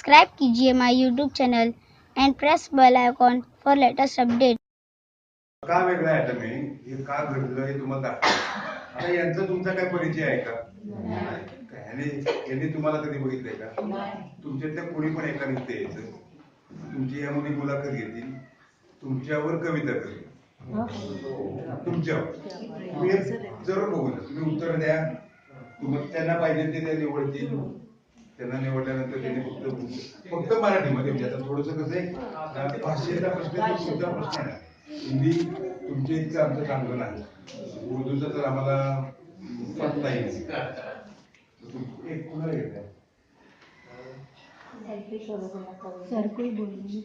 Subscribe कीजिए my YouTube channel and press bell icon for latest update. का वेगळा आहे आता मी हे का घडलं हे तुम्हाला दाखवतो। आता यांचा तुमचा काय परिचय आहे का? यांनी तुम्हाला कधी बघितलंय का? तुमच्यातल्या कोणी पण एका इथे यायचं, तुमची या मुली मुलाखत घेतील, तुमच्यावर कविता करतील, तुमच्यावर तुम्ही जरूर बघू द्या, तुम्ही उत्तर द्या, तुम्हाला त्यांना पाहिजे ते निवडतील, त्यांना निवडल्यानंतर त्यांनी फक्त मराठीमध्ये म्हणजे आता थोडस कसं आहे भाषेचा प्रश्न तुमचा प्रश्न आहे, हिंदी तुमच्या इतकं आमचं चांगलं नाही, उर्दूचं तर आम्हाला पटता येईल। एक कुणाला घेतलं सर कोई बोलिए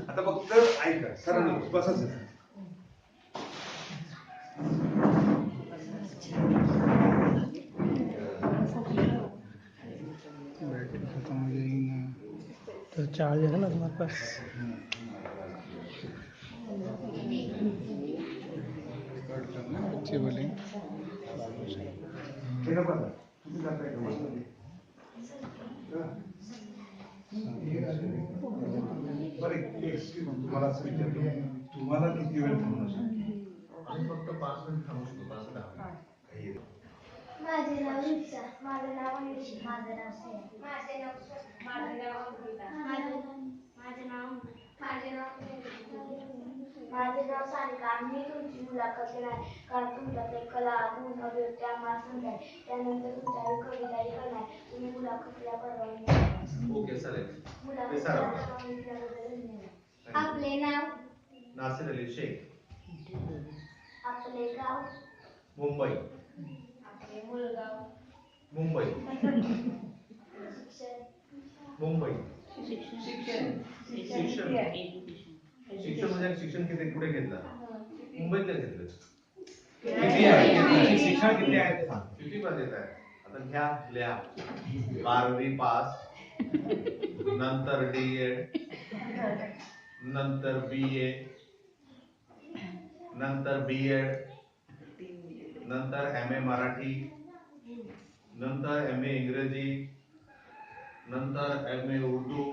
आता फक्त ऐका सर बसा सर। तो चार्ज है ना तुम्हारे पास? बच्चे बोलेंगे तुम्हाला किती वेळ थांबू फक्त 5 मिनिट थांबू शकतो, 5-10 माझे नाव रुचा, माझं नाव अनिशी, माझं नाव स्नेहा, माझे नाव अंकिता, माझे नाव सानिका। आम्ही तुमची मुलाखत घेणार कारण तुमच्याकडे कला गुण अभिव्यक्ती आम्हाला समजाय, त्यानंतर तुमच्याकडे कविताही करणार, तुम्ही मुलाखतीला परवानगी ओके चालेल। मुलाखतीला परवानगी दिल्याबद्दल धन्यवाद। आपले नाव नासिर अली शेख, आपले गाव मुंबई, आपले मुलगाव मुंबई, शिक्षण मुंबई। शिक्षण म्हणजे शिक्षण किती कुठे घेतलं? मुंबईतलं घेतलं। किती आहे शिक्षण किती आहे ते सांग, किती पण देत आहे? आता घ्या लिहा, 12वी पास, नंतर डीएड, नंतर बीए, नंतर बीएड, नंतर एमए मराठी, नंतर एमए इंग्रजी, नंतर एमए उर्दू,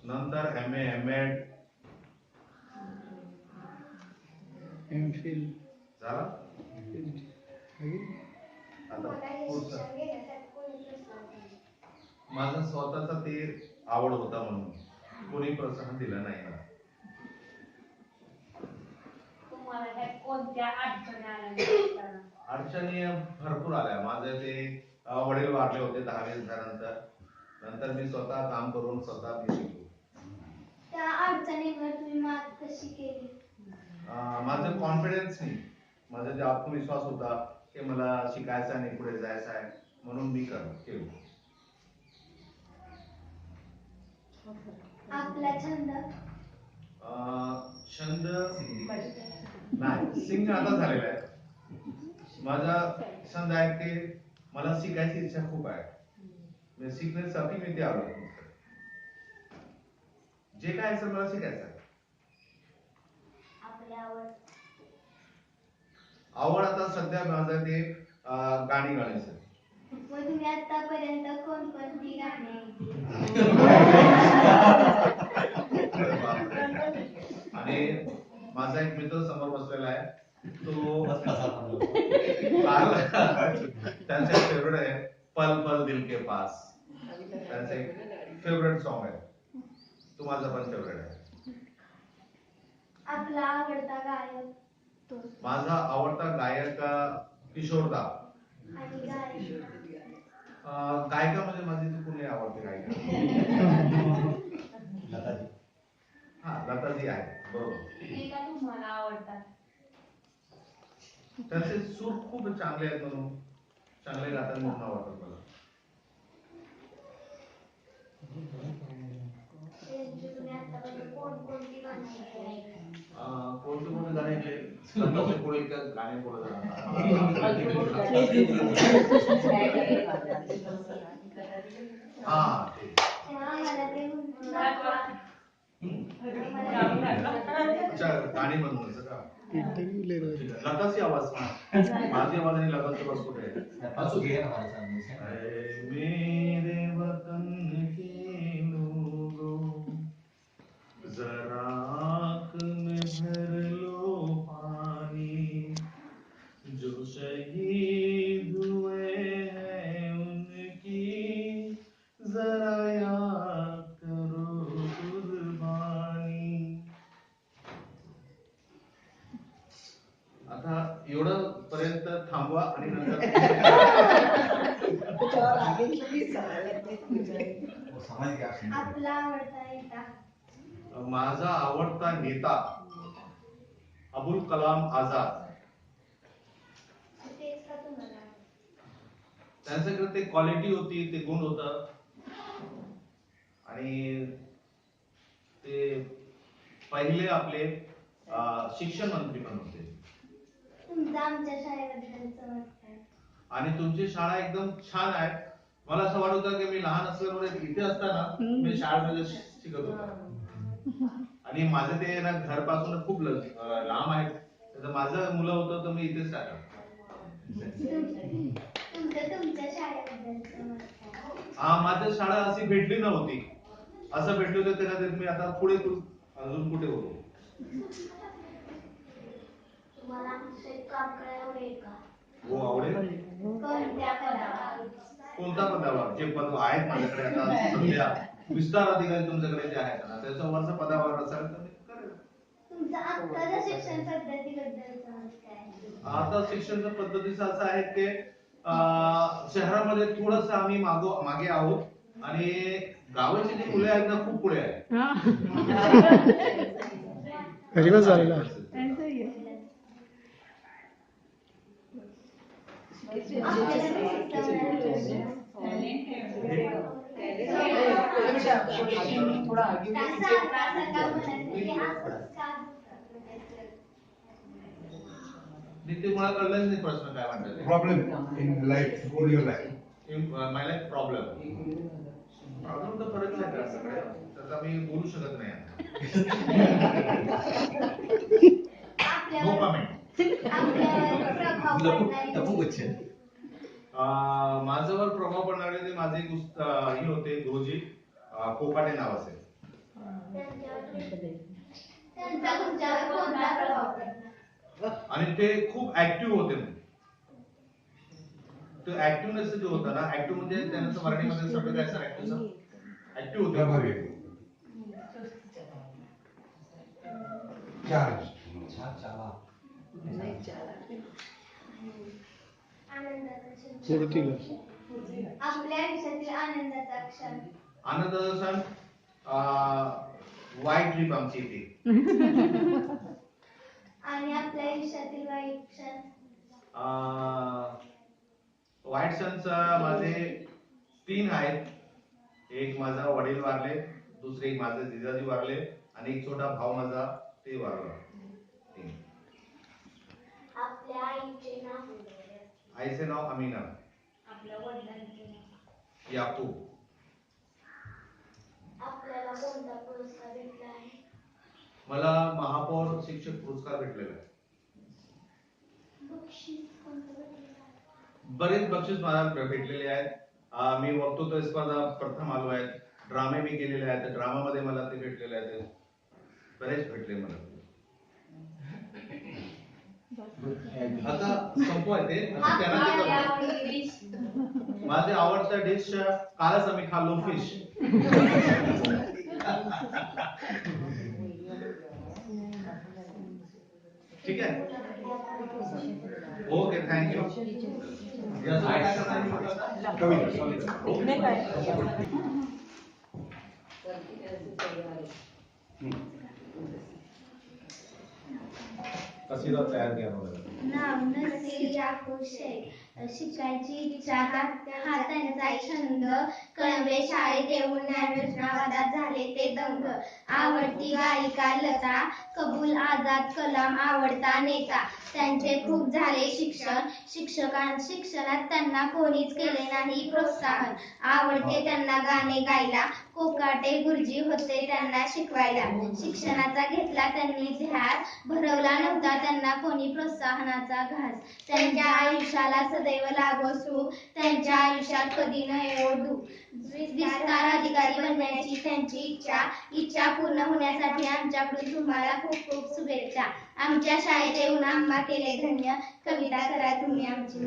नंतर एमए एमएड एमफिल झाला। आता शिक्षण घेण्यासाठी कोणी प्रोत्साहन दिले? माझा स्वतःचा ते आवड होता म्हणून कोणी प्रोत्साहन दिलं नाही ना। तुम्हाला कोणत्या अडचणी आल्या? अडचणी भरपूर आल्या। माझे ते वडील वारले होते 10-20 झाल्यानंतर, नंतर मी स्वतः काम करून स्वतः मी शिकलो। त्या अडचणीवर तुम्ही मात कशी केली? माझं कॉन्फिडन्स नाही, माझा जो आत्मविश्वास होता की मला शिकायचं आणि पुढे जायचं आहे म्हणून मी केलो। आपला छंद? छंद नाही, सिंग आता झालेला आहे। माझा छंद आहे की मला शिकायची इच्छा खूप आहे, मी शिकण्यासाठी मी ते आलो। जे काय असेल मला शिकायचं आहे। आपली आवड? आवड आता सध्या माझं ते गाणी गाण्याचं। मग तुम्ही आतापर्यंत कोणकोणती गाणी ऐकली? आणि माझा एक मित्र समोर बसलेला आहे, तो त्यांचा फेवरेट आहे पल पल दिल के पास, त्यांचं एक फेवरेट सॉन्ग आहे, तो माझा पण फेवरेट आहे। आपला आवडता गायक? माझा आवडता गायक किशोरदा। आणि गायक? गायिका म्हणजे माझी कोणी आवडते गायिका? लताजी। हा लताजी आहे, बरोबर। का तुम्हाला आवडतात? त्यांचे सूर खूप चांगले आहेत म्हणून, चांगले गातात म्हणून आवडतात मला। तुम्ही आतापर्यंत कोणकोणती गाणी ऐकली? कोणते गाणे ऐकले? संतोष कोळीकर गाणे बोलत हा गाणी म्हणून का इंटरव्ह्यू ले रहे ठीक आहे. लताची आवाज माझी आवाज आणि लताची आवाज कुठे आहे? असू घे ना मला सांग. ऐ मेरे वतन के लोगों जरा आँख में भर लो पानी जो शहीद हुए हैं उनकी जरा याद करो कुर्बानी. आता एवढं पर्यंत थांबवा आणि नंतर समाज काय असणार? आपला आवडता नेता माझा आवडता नेता अबुल कलाम आझाद. तेच का तुम्हाला त्यांच्याकडे ते क्वालिटी होती, ते गुण होत आणि ते पहिले आपले शिक्षण मंत्री पण होते. तुमचं आमच्या शाळेबद्दलचं मत काय? आणि तुमची शाळा एकदम छान आहे. मला असं वाटत होतं की मी लहान असल्यामुळे इथे असताना मी शाळेमध्ये शिकत होतो आणि माझं ते ना घरपासून खूप लांब आहे. तर माझं मुलं होतं तर मी इथेच टाकलं. तुमच्या शाळेबद्दलचं मत काय? माझ्या शाळा अशी भेटली नव्हती. असं भेटलं होतं त्याला मी आता पुढे अजून कुठे होतो. तुम्हाला आमचं काम करायला आवडेल का? हो आवडेल. कोणत्या पदावर? कोणता पदावर? जे पद आहेत माझ्याकडे आता सध्या विस्तार अधिकारी तुमच्याकडे जे आहेत ना त्याच्या वरच्या पदावर असेल तर मी करेल. तुमचं आत्ताच्या शिक्षण पद्धतीबद्दलचं मत काय? आता शिक्षण पद्धतीचं असं आहे की शहरामध्ये थोडस आम्ही मागे आहोत आणि गावाची जी मुले आहेत ना खूप पुढे आहेत. गरीबच झालेला ते मला कळलंच नाही प्रश्न काय म्हणतात. Problem in life, in your life. My life problem तर परत नाही का सगळे त्याचा मी बोलू शकत नाही. No comment. माझ्यावर प्रभाव पडणारे ते माझे हे होते गुरुजी कोकाटे नावाचे. आणि ते खूप ऍक्टिव्ह होते. तो ऍक्टिव्हनेस जो होता ना, ऍक्टिव्ह म्हणजे त्यांचं मराठीमध्ये शब्द काय सर ऍक्टिव्ह होते. चार्ज आपल्या आयुष्यातील आनंदाचा क्षण. आनंदाचा क्षण वाईट ट्रिप आमची इथे. आणि आपल्या आयुष्यातील वाईट क्षण. वाईट क्षण माझे 3 आहेत. एक माझा वडील वारले, दुसरे एक माझे जिजाजी वारले आणि एक छोटा भाऊ माझा ते वारला. आपल्या आईचे नाव. आईचे नाव अमीना. आपल्या वडिलांचे नाव. याकूब. आपल्याला कोणता पुरस्कार भेटला आहे? मला महापौर शिक्षक पुरस्कार भेटलेला आहे. बक्षीस कोणतं भेटलेलं आहे? बरेच बक्षीस मला भेटलेले आहेत. मी वक्तृत्व स्पर्धा प्रथम आलो आहे. ड्रामे मी केलेले आहेत. ड्रामामध्ये मला ते भेटलेले आहेत. बरेच भेटले मला. आता संपवायचे. माझे आवडता डिश कालच आम्ही खाल्लो फिश. ठीक आहे. Okay thank you. कसिदा तयार केला मला. नाव नसीर याकूब शेख. शिकायची इच्छा हा त्यांचा छंद. कळंबे शाळेत येऊन ज्ञानयोजनावादात झाले ते दंग. आवडती गायिका लता. कबूल आझाद कलाम आवडता नेता. त्यांचे खूप झाले शिक्षण. शिक्षणात त्यांना कोणीच केले नाही प्रोत्साहन. आवडते त्यांना गाणे गायला, कोकाटे गुरुजी होते त्यांना शिकवायला. शिक्षणाचा घेतला त्यांनी ध्यास, भरवला नव्हता त्यांना कोणी प्रोत्साहनाचा घास. त्यांच्या आयुष्याला सदैव लागो सुख, त्यांच्या आयुष्यात कधी न येवो दुःख. विस्तार अधिकारी बनण्याची त्यांची इच्छा पूर्ण होण्यासाठी आमच्याकडून तुम्हाला खूप खूप शुभेच्छा. आमच्या शाळेत येऊन आम्हा केले धन्य. कविता करा तुम्ही आमची.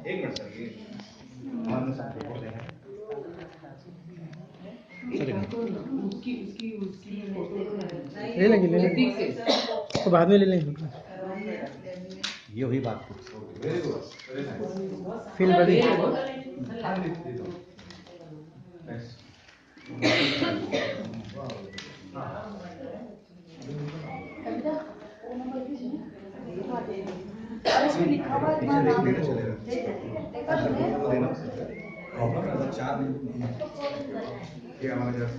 एक मिनिट सर. ले लेंगे तो बाद में ले लेंगे. ये हुई बात very good, very nice. Feel बड़ी. हे आम्हाला जास्त